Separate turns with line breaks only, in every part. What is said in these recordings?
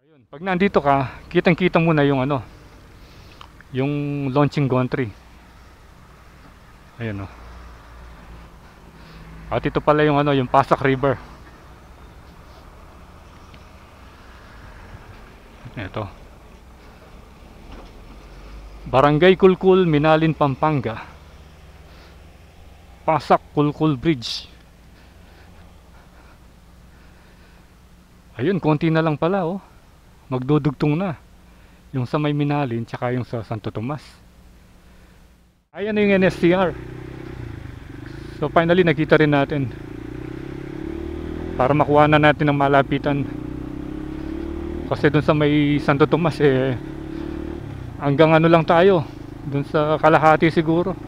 Ayun, pag nandito ka, kitang-kita mo na yung ano, yung launching gantry. Ayun oh. At ito pala yung ano, yung Pasak River. Ito. Barangay Kulkul, Minalin, Pampanga. Pasak Kulkul Bridge. Ayun, konti na lang pala oh. Magdudugtong na. Yung sa may Minalin, tsaka yung sa Santo Tomas. Ayan na yung NSCR. So finally nakita rin natin. Para makuha na natin ang malapitan. Kasi dun sa may Santo Tomas hanggang ano lang tayo. Dun sa kalahati siguro.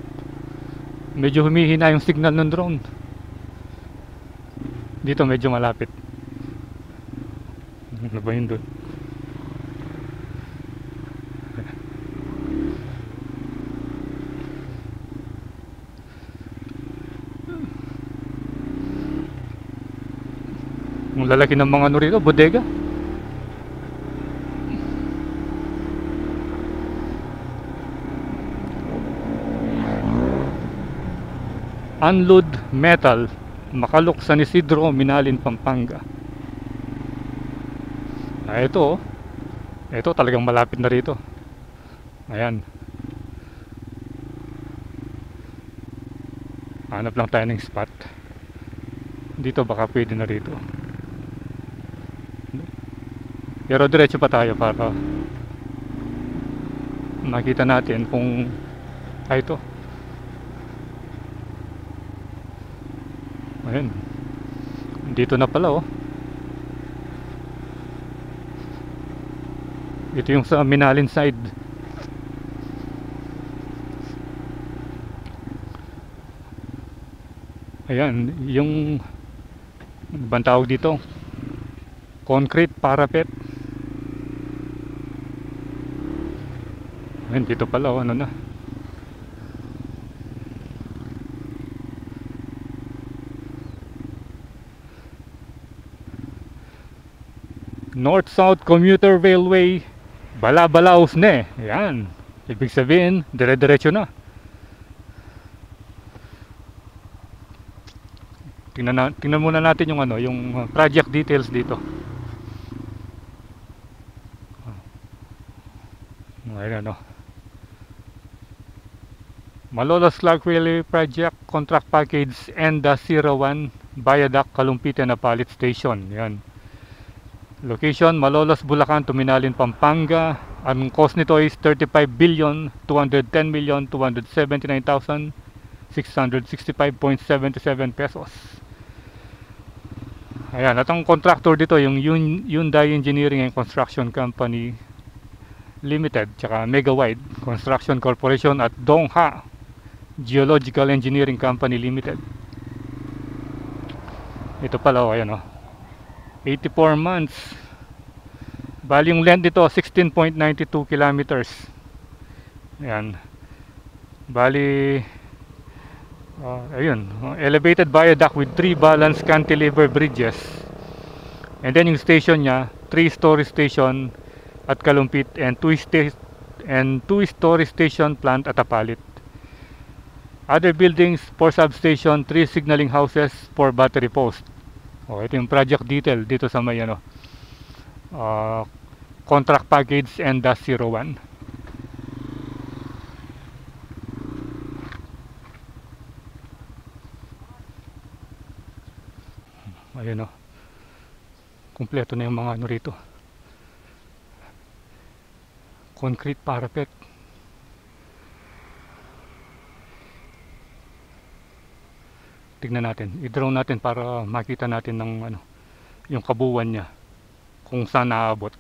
Medyo humihina yung signal ng drone. Dito medyo malapit. Ano ba yun dun? Ang lalaki ng mga ano rito, bodega. Unload Metal, Makalok, San Isidro, Minalin, Pampanga. Ito oh. Ito talagang malapit na rito. Ayan. Hanap lang tayo ng spot. Dito baka pwede na rito. Pero diretso pa tayo para makita natin kung ito. Ayan. Dito na pala oh. Ito yung sa Minalin side. Ayan, yung ano bang tawag dito? Concrete parapet. Ayan, dito pala oh, ano na. North-South Commuter Railway Balabalaos na Ayan. Ibig sabihin, dire-diretso na. Tingnan muna natin yung ano, yung project details dito. Ayan ano. Malolos Clark Railway Project Contract Package ENDA 01 Viaduct Kalumpite na Palit Station. Yan. Location Malolos, Bulacan to Minalin, Pampanga. Ang cost nito is 35,210,279,665.77 pesos. Ayan, at ang contractor dito yung Hyundai Engineering and Construction Company Limited, tsaka Megawide Construction Corporation at Dongha Geological Engineering Company Limited. Ito pala oh, ayan oh. 84 months. Bali yung length nito 16.92 kilometers. Ayan. Bali ayun, elevated viaduct with 3 balanced cantilever bridges. And then yung station niya, 3-story station at Kalumpit and 2-story station plant at Apalit. Other buildings, 4 substation, 3 signaling houses, 4 battery post. Oh, ito yung project detail dito sa may ano, contract package ENDA 01. Ayun oh. Kumpleto na yung mga ano rito. Concrete parapet. Tignan natin, i-draw natin para makita natin ng ano, yung kabuuan niya kung saan naabot.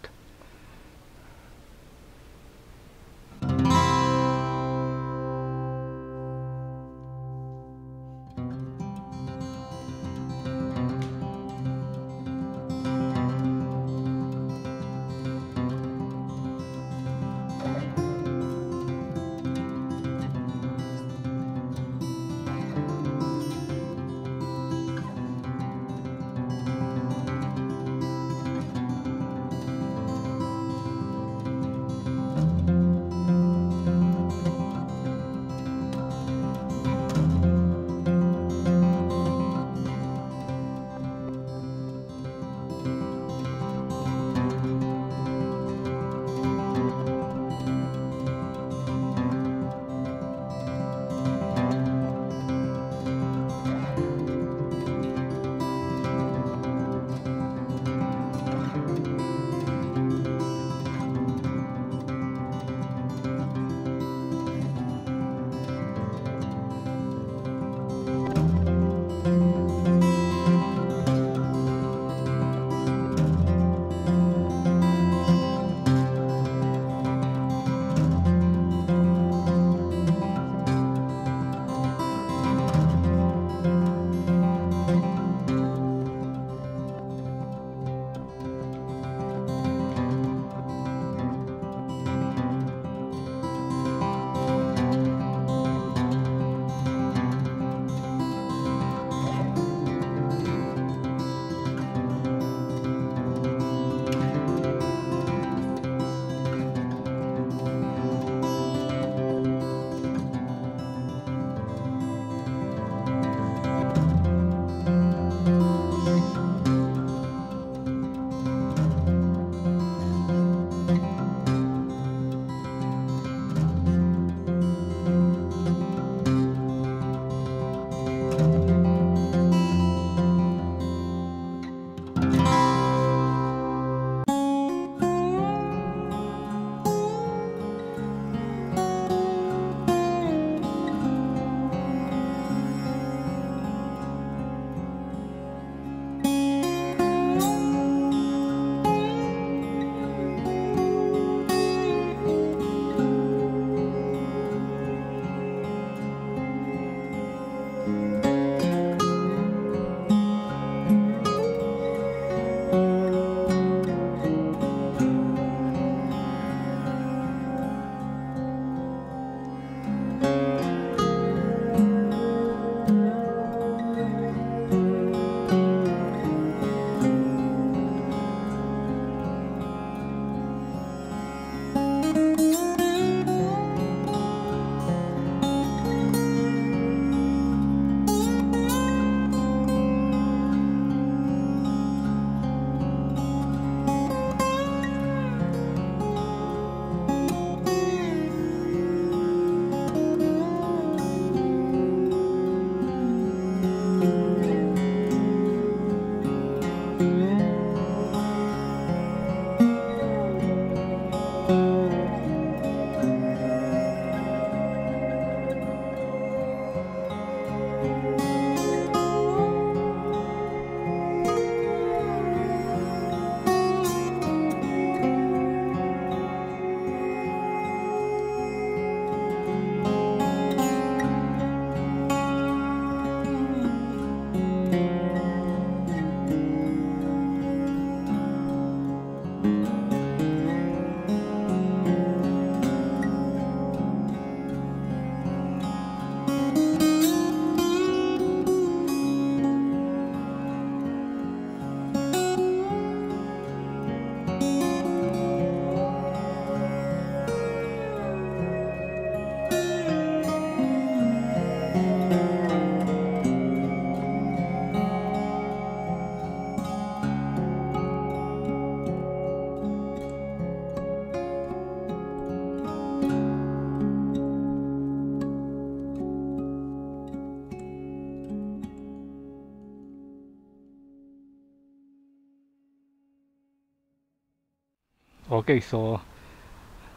Okay, so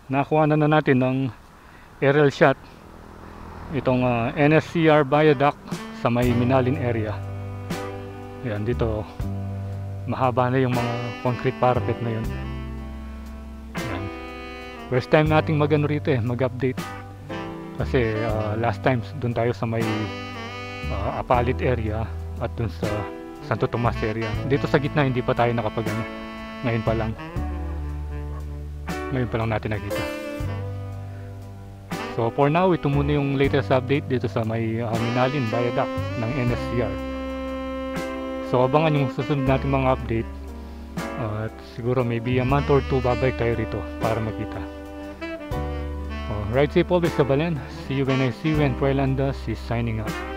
nakuha na natin ng aerial shot itong NSCR viaduct sa may Minalin area. Ayan, dito mahaba na yung mga concrete parapet na yun. Ayan. First time nating mag-ano rito mag-update. Kasi last time dun tayo sa may Apalit area at dun sa Santo Tomas area. Dito sa gitna hindi pa tayo nakapag-ano. Ngayon pa lang natin nakita. So for now, ito muna yung latest update dito sa may Minalin Viaduct ng NSCR. So abangan yung susunod natin mga update. At siguro maybe a month or two babalik tayo rito para makita. Ride safe always, Kabalen. See you when I see you, and Troy Landas is signing out.